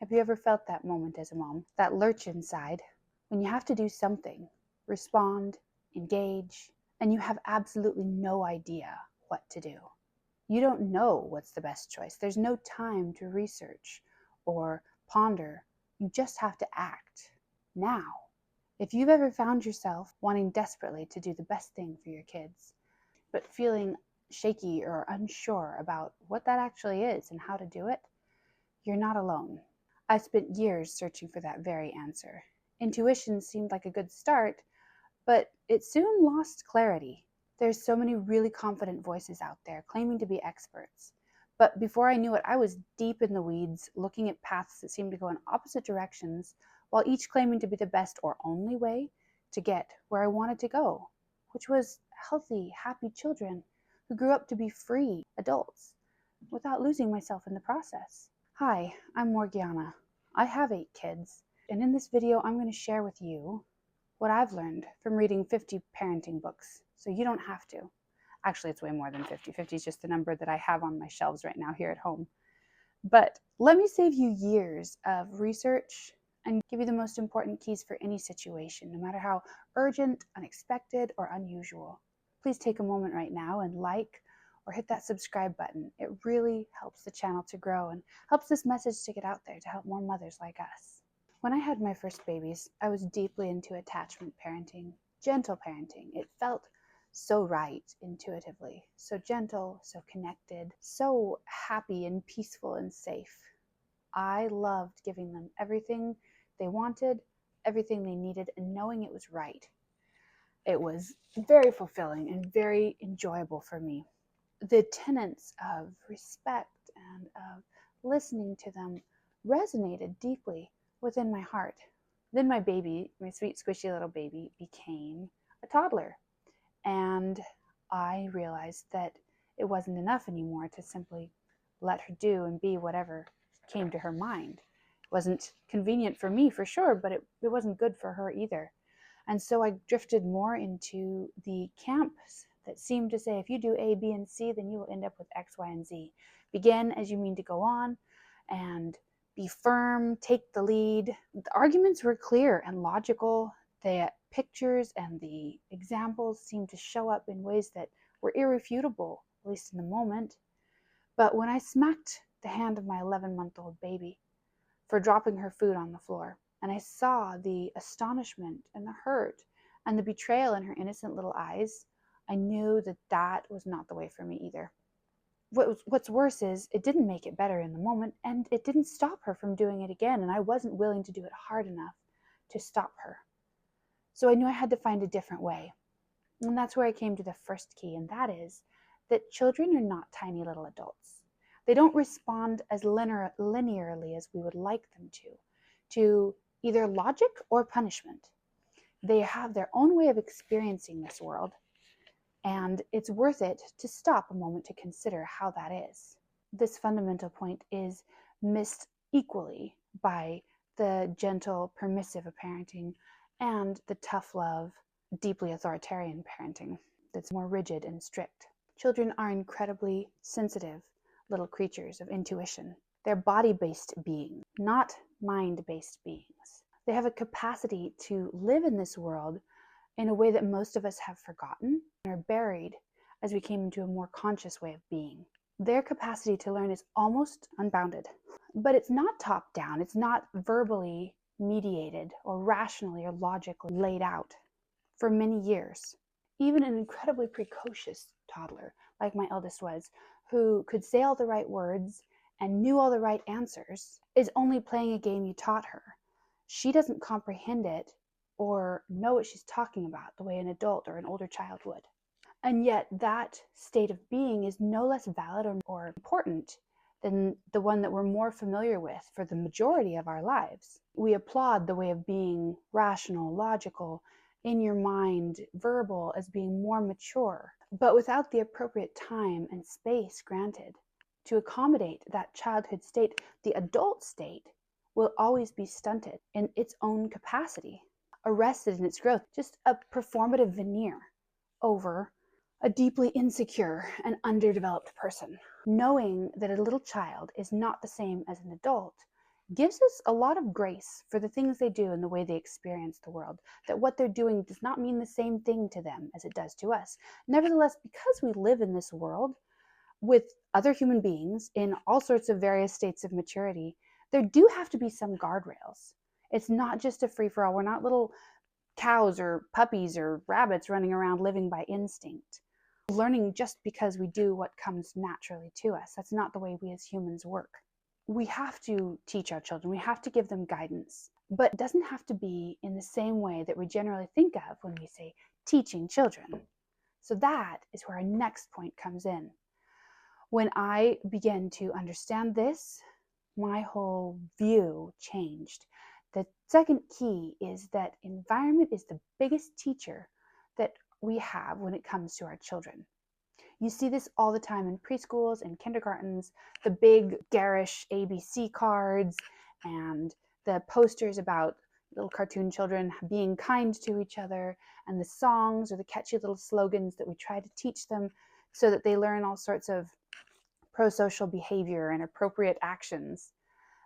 Have you ever felt that moment as a mom, that lurch inside, when you have to do something, respond, engage, and you have absolutely no idea what to do? You don't know what's the best choice. There's no time to research or ponder. You just have to act now. If you've ever found yourself wanting desperately to do the best thing for your kids, but feeling shaky or unsure about what that actually is and how to do it, you're not alone. I spent years searching for that very answer. Intuition seemed like a good start, but it soon lost clarity. There's so many really confident voices out there claiming to be experts. But before I knew it, I was deep in the weeds, looking at paths that seemed to go in opposite directions, while each claiming to be the best or only way to get where I wanted to go, which was healthy, happy children who grew up to be free adults without losing myself in the process. Hi, I'm Morgiana. I have 8 kids, and in this video I'm going to share with you what I've learned from reading 50 parenting books, so you don't have to. Actually, it's way more than 50. 50 is just the number that I have on my shelves right now here at home. But let me save you years of research and give you the most important keys for any situation, no matter how urgent, unexpected, or unusual. Please take a moment right now and like or hit that subscribe button. It really helps the channel to grow and helps this message to get out there to help more mothers like us. When I had my first babies, I was deeply into attachment parenting, gentle parenting. It felt so right intuitively, so gentle, so connected, so happy and peaceful and safe. I loved giving them everything they wanted, everything they needed, and knowing it was right. It was very fulfilling and very enjoyable for me. The tenets of respect and of listening to them resonated deeply within my heart. Then my baby, my sweet squishy little baby, became a toddler, and I realized that it wasn't enough anymore to simply let her do and be whatever came to her mind. It wasn't convenient for me, for sure, but it wasn't good for her either. And so I drifted more into the camps that seemed to say, if you do A, B, and C, then you will end up with X, Y, and Z. Begin as you mean to go on, and be firm, take the lead. The arguments were clear and logical. The pictures and the examples seemed to show up in ways that were irrefutable, at least in the moment. But when I smacked the hand of my 11-month-old baby for dropping her food on the floor, and I saw the astonishment and the hurt and the betrayal in her innocent little eyes, I knew that that was not the way for me either. What's worse is it didn't make it better in the moment, and it didn't stop her from doing it again, and I wasn't willing to do it hard enough to stop her. So I knew I had to find a different way. And that's where I came to the first key, and that is that children are not tiny little adults. They don't respond as linearly as we would like them to either logic or punishment. They have their own way of experiencing this world, and it's worth it to stop a moment to consider how that is. This fundamental point is missed equally by the gentle, permissive parenting and the tough love, deeply authoritarian parenting that's more rigid and strict. Children are incredibly sensitive little creatures of intuition. They're body-based beings, not mind-based beings. They have a capacity to live in this world in a way that most of us have forgotten and are buried as we came into a more conscious way of being. Their capacity to learn is almost unbounded, but it's not top down. It's not verbally mediated or rationally or logically laid out. For many years, even an incredibly precocious toddler, like my eldest was, who could say all the right words and knew all the right answers, is only playing a game you taught her. She doesn't comprehend it or know what she's talking about the way an adult or an older child would. And yet that state of being is no less valid or important than the one that we're more familiar with for the majority of our lives. We applaud the way of being rational, logical, in your mind, verbal, as being more mature, but without the appropriate time and space granted to accommodate that childhood state, the adult state will always be stunted in its own capacity, arrested in its growth, just a performative veneer over a deeply insecure and underdeveloped person. Knowing that a little child is not the same as an adult gives us a lot of grace for the things they do and the way they experience the world, that what they're doing does not mean the same thing to them as it does to us. Nevertheless, because we live in this world with other human beings in all sorts of various states of maturity, there do have to be some guardrails. It's not just a free for all. We're not little cows or puppies or rabbits running around living by instinct, learning just because we do what comes naturally to us. That's not the way we as humans work. We have to teach our children, we have to give them guidance, but it doesn't have to be in the same way that we generally think of when we say teaching children. So that is where our next point comes in. When I began to understand this, my whole view changed. The second key is that environment is the biggest teacher that we have when it comes to our children. You see this all the time in preschools and kindergartens, the big garish ABC cards and the posters about little cartoon children being kind to each other, and the songs or the catchy little slogans that we try to teach them so that they learn all sorts of pro-social behavior and appropriate actions.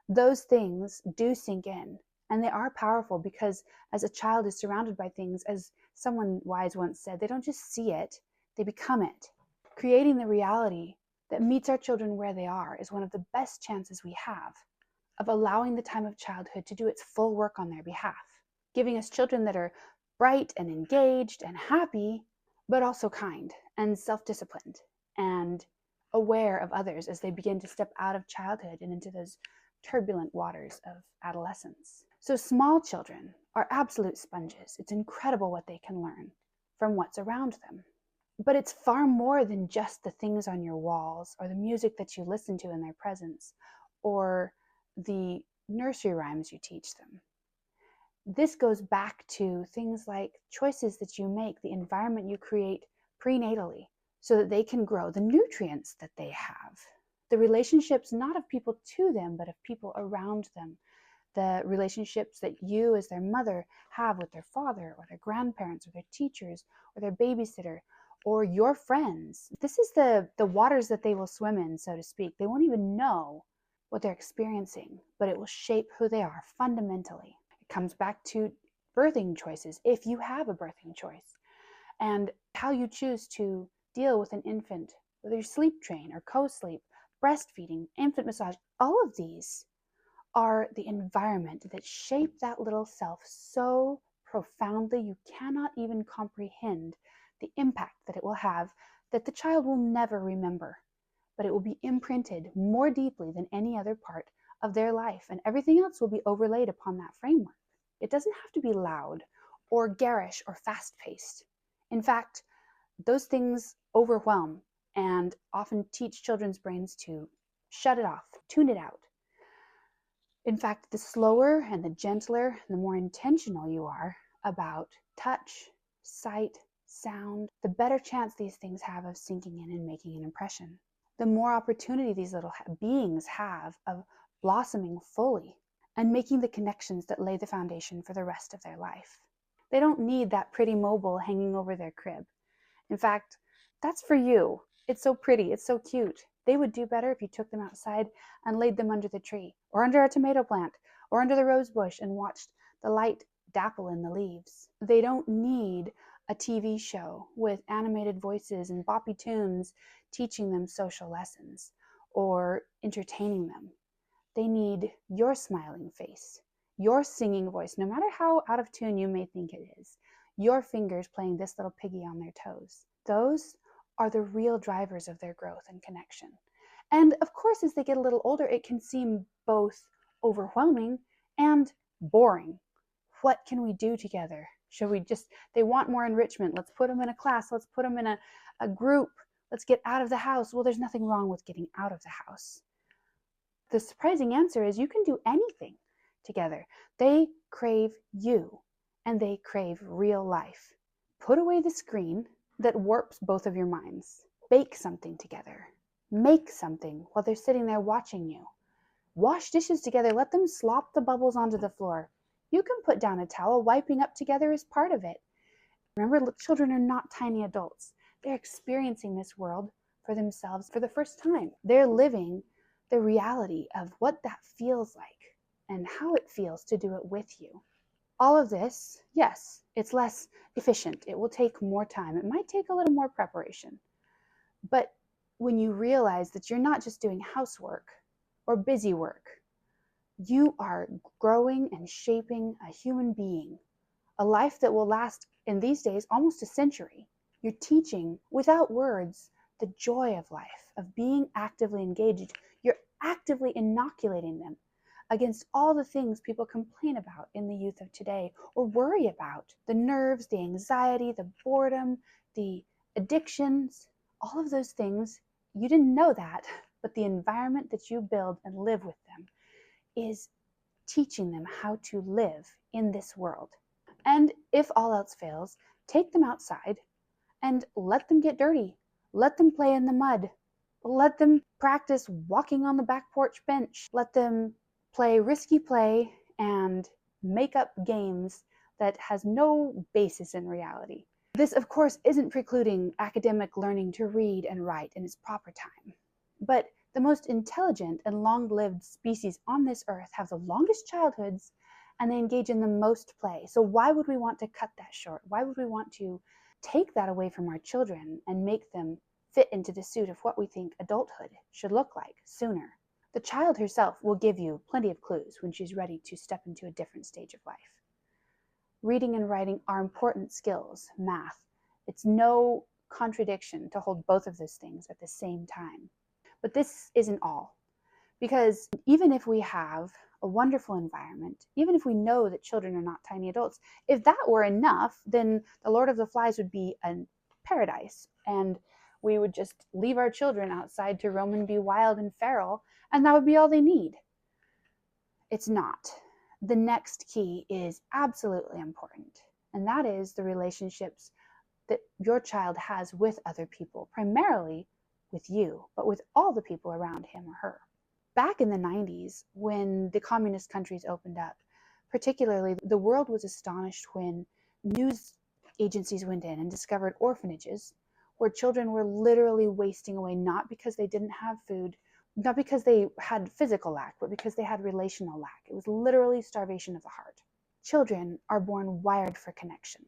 Those things do sink in, and they are powerful because as a child is surrounded by things, as someone wise once said, they don't just see it, they become it. Creating the reality that meets our children where they are is one of the best chances we have of allowing the time of childhood to do its full work on their behalf, giving us children that are bright and engaged and happy, but also kind and self-disciplined and aware of others as they begin to step out of childhood and into those turbulent waters of adolescence. So small children are absolute sponges. It's incredible what they can learn from what's around them. But it's far more than just the things on your walls or the music that you listen to in their presence or the nursery rhymes you teach them. This goes back to things like choices that you make, the environment you create prenatally so that they can grow, the nutrients that they have, the relationships not of people to them, but of people around them, the relationships that you as their mother have with their father or their grandparents or their teachers or their babysitter or your friends. This is the waters that they will swim in, so to speak. They won't even know what they're experiencing, but it will shape who they are fundamentally. It comes back to birthing choices, if you have a birthing choice, and how you choose to deal with an infant, whether you sleep train or co-sleep, breastfeeding, infant massage. All of these are the environment that shape that little self so profoundly you cannot even comprehend the impact that it will have, that the child will never remember, but it will be imprinted more deeply than any other part of their life, and everything else will be overlaid upon that framework. It doesn't have to be loud or garish or fast-paced. In fact, those things overwhelm and often teach children's brains to shut it off, tune it out. In fact, the slower and the gentler and the more intentional you are about touch, sight, sound, the better chance these things have of sinking in and making an impression. The more opportunity these little beings have of blossoming fully and making the connections that lay the foundation for the rest of their life. They don't need that pretty mobile hanging over their crib. In fact, that's for you. It's so pretty, it's so cute. They would do better if you took them outside and laid them under the tree, or under a tomato plant, or under the rose bush and watched the light dapple in the leaves. They don't need a TV show with animated voices and boppy tunes teaching them social lessons or entertaining them. They need your smiling face, your singing voice, no matter how out of tune you may think it is, your fingers playing this little piggy on their toes. Those are the real drivers of their growth and connection. And of course, as they get a little older, it can seem both overwhelming and boring. What can we do together? Should we just, they want more enrichment. Let's put them in a class. Let's put them in a group. Let's get out of the house. Well, there's nothing wrong with getting out of the house. The surprising answer is you can do anything together. They crave you, and they crave real life. Put away the screen that warps both of your minds. Bake something together. Make something while they're sitting there watching you. Wash dishes together. Let them slop the bubbles onto the floor. You can put down a towel. Wiping up together is part of it. Remember, children are not tiny adults. They're experiencing this world for themselves for the first time. They're living the reality of what that feels like. and how it feels to do it with you. All of this, yes, it's less efficient. It will take more time. It might take a little more preparation. But when you realize that you're not just doing housework or busy work, you are growing and shaping a human being, a life that will last, in these days, almost a century. You're teaching, without words, the joy of life, of being actively engaged. You're actively inoculating them against all the things people complain about in the youth of today or worry about: the nerves, the anxiety, the boredom, the addictions, all of those things. You didn't know that, but the environment that you build and live with them is teaching them how to live in this world. And if all else fails, take them outside and let them get dirty. Let them play in the mud. Let them practice walking on the back porch bench. Let them play risky play and make up games that has no basis in reality. This, of course, isn't precluding academic learning to read and write in its proper time. But the most intelligent and long-lived species on this earth have the longest childhoods, and they engage in the most play. So why would we want to cut that short? Why would we want to take that away from our children and make them fit into the suit of what we think adulthood should look like sooner? The child herself will give you plenty of clues when she's ready to step into a different stage of life. Reading and writing are important skills. Math, it's no contradiction to hold both of those things at the same time. But this isn't all, because even if we have a wonderful environment, even if we know that children are not tiny adults, if that were enough, then the Lord of the Flies would be a paradise, and we would just leave our children outside to roam and be wild and feral, and that would be all they need. It's not. The next key is absolutely important, and that is the relationships that your child has with other people, primarily with you, but with all the people around him or her. Back in the 90s, when the communist countries opened up, particularly, the world was astonished when news agencies went in and discovered orphanages where children were literally wasting away, not because they didn't have food, not because they had physical lack, but because they had relational lack. It was literally starvation of the heart. Children are born wired for connection.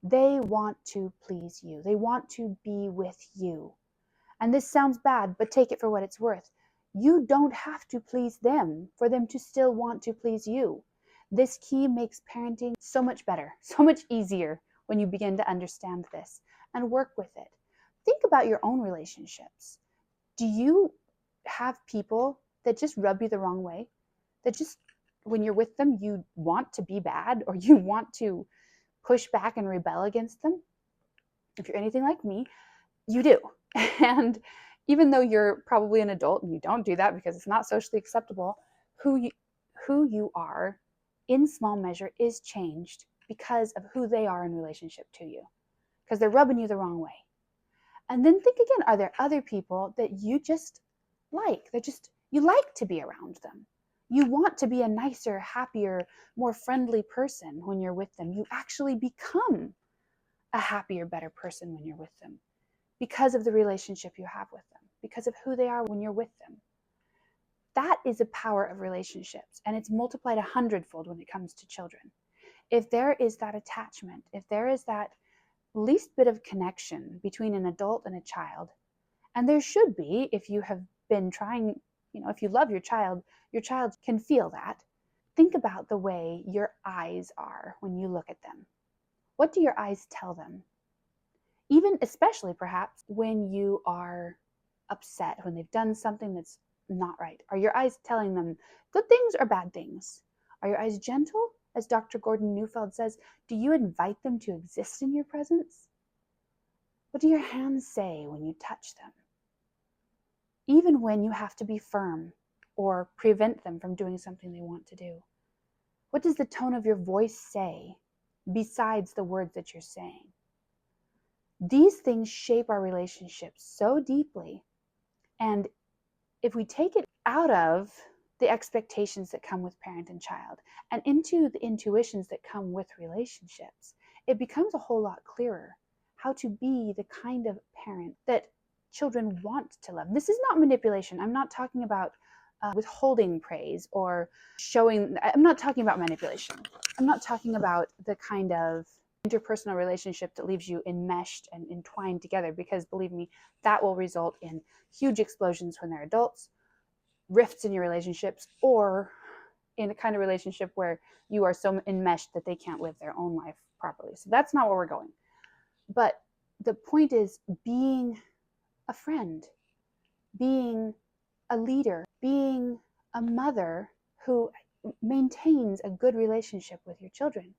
They want to please you. They want to be with you. And this sounds bad, but take it for what it's worth. You don't have to please them for them to still want to please you. This key makes parenting so much better, so much easier when you begin to understand this and work with it. Think about your own relationships. Do you have people that just rub you the wrong way? That just, when you're with them, you want to be bad, or you want to push back and rebel against them? If you're anything like me, you do. And even though you're probably an adult and you don't do that because it's not socially acceptable, who you are in small measure is changed because of who they are in relationship to you, because they're rubbing you the wrong way. And then think again, are there other people that you just like? You like to be around them. You want to be a nicer, happier, more friendly person when you're with them. You actually become a happier, better person when you're with them because of the relationship you have with them, because of who they are when you're with them. That is the power of relationships, and it's multiplied 100-fold when it comes to children. If there is that attachment, if there is that least bit of connection between an adult and a child, and there should be, if you have been trying, if you love your child can feel that. Think about the way your eyes are when you look at them. What do your eyes tell them? Even especially perhaps when you are upset, when they've done something that's not right. Are your eyes telling them good things or bad things? Are your eyes gentle? As Dr. Gordon Neufeld says, do you invite them to exist in your presence? What do your hands say when you touch them? Even when you have to be firm or prevent them from doing something they want to do. What does the tone of your voice say besides the words that you're saying? These things shape our relationships so deeply. And if we take it out of the expectations that come with parent and child and into the intuitions that come with relationships, it becomes a whole lot clearer how to be the kind of parent that children want to love. This is not manipulation. I'm not talking about withholding praise or showing. I'm not talking about manipulation. I'm not talking about the kind of interpersonal relationship that leaves you enmeshed and entwined together, because believe me, that will result in huge explosions when they're adults, rifts in your relationships, or in a kind of relationship where you are so enmeshed that they can't live their own life properly. So that's not where we're going. But the point is being a friend, being a leader, being a mother who maintains a good relationship with your children.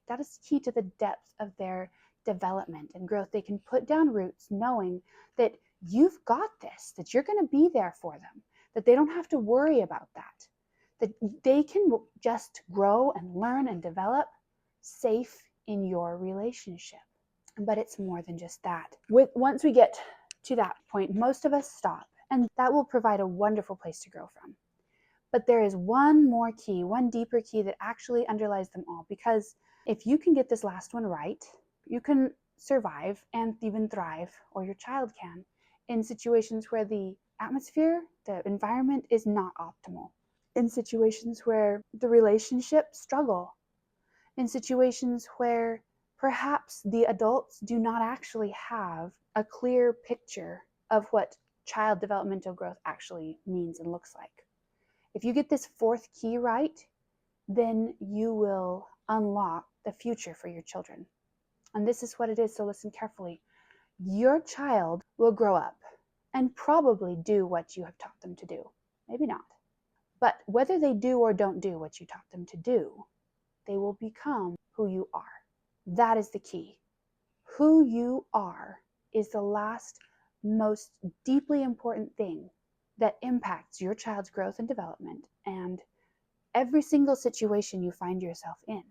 That is key to the depth of their development and growth. They can put down roots knowing that you've got this, that you're going to be there for them, that they don't have to worry about that they can just grow and learn and develop safe in your relationship. But it's more than just that. Once we get to that point, most of us stop, and that will provide a wonderful place to grow from. But there is one more key, one deeper key that actually underlies them all, because if you can get this last one right, you can survive and even thrive, or your child can, in situations where the atmosphere, the environment is not optimal, in situations where the relationships struggle, in situations where perhaps the adults do not actually have a clear picture of what child developmental growth actually means and looks like. If you get this fourth key right, then you will unlock the future for your children. And this is what it is, so listen carefully. Your child will grow up and probably do what you have taught them to do. Maybe not. But whether they do or don't do what you taught them to do, they will become who you are. That is the key. Who you are is the last, most deeply important thing that impacts your child's growth and development and every single situation you find yourself in.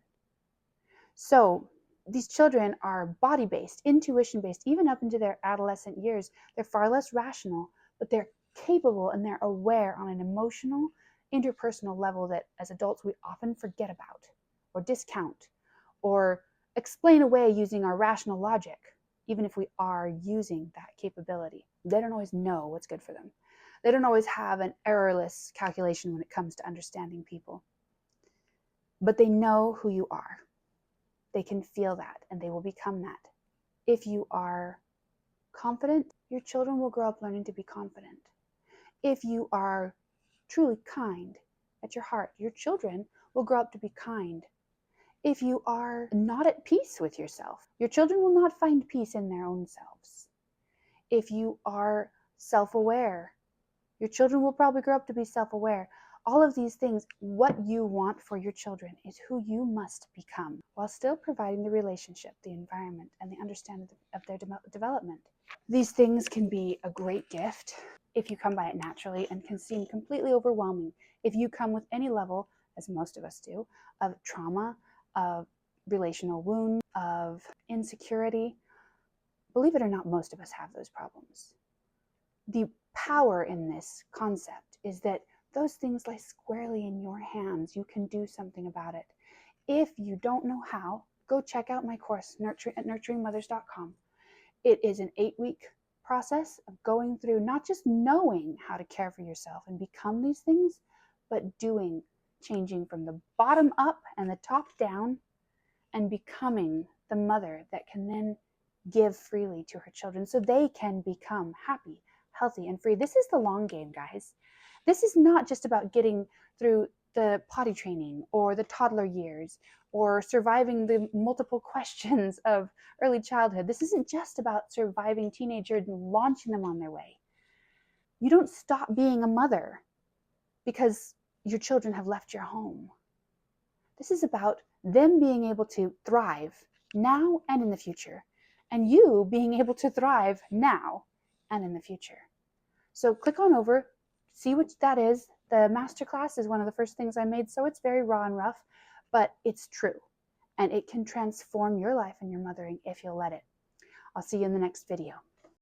So these children are body-based, intuition-based, even up into their adolescent years. They're far less rational, but they're capable and they're aware on an emotional, interpersonal level that as adults we often forget about or discount or explain away using our rational logic, even if we are using that capability. They don't always know what's good for them. They don't always have an errorless calculation when it comes to understanding people. But they know who you are. They can feel that, and they will become that. If you are confident, your children will grow up learning to be confident. If you are truly kind at your heart, your children will grow up to be kind. If you are not at peace with yourself, your children will not find peace in their own selves. If you are self-aware, your children will probably grow up to be self-aware. All of these things, what you want for your children is who you must become, while still providing the relationship, the environment, and the understanding of their development. These things can be a great gift if you come by it naturally, and can seem completely overwhelming if you come with any level, as most of us do, of trauma, of relational wound, of insecurity. Believe it or not, most of us have those problems. The power in this concept is that those things lie squarely in your hands. You can do something about it. If you don't know how, go check out my course at nurturingmothers.com. It is an 8-week process of going through not just knowing how to care for yourself and become these things, but doing, changing from the bottom up and the top down, and becoming the mother that can then give freely to her children so they can become happy, healthy, and free. This is the long game, guys. This is not just about getting through the potty training or the toddler years or surviving the multiple questions of early childhood. This isn't just about surviving teenagers and launching them on their way. You don't stop being a mother because your children have left your home. This is about them being able to thrive now and in the future, and you being able to thrive now and in the future. So click on over, see what that is. The masterclass is one of the first things I made, so it's very raw and rough, but it's true, and it can transform your life and your mothering if you'll let it. I'll see you in the next video.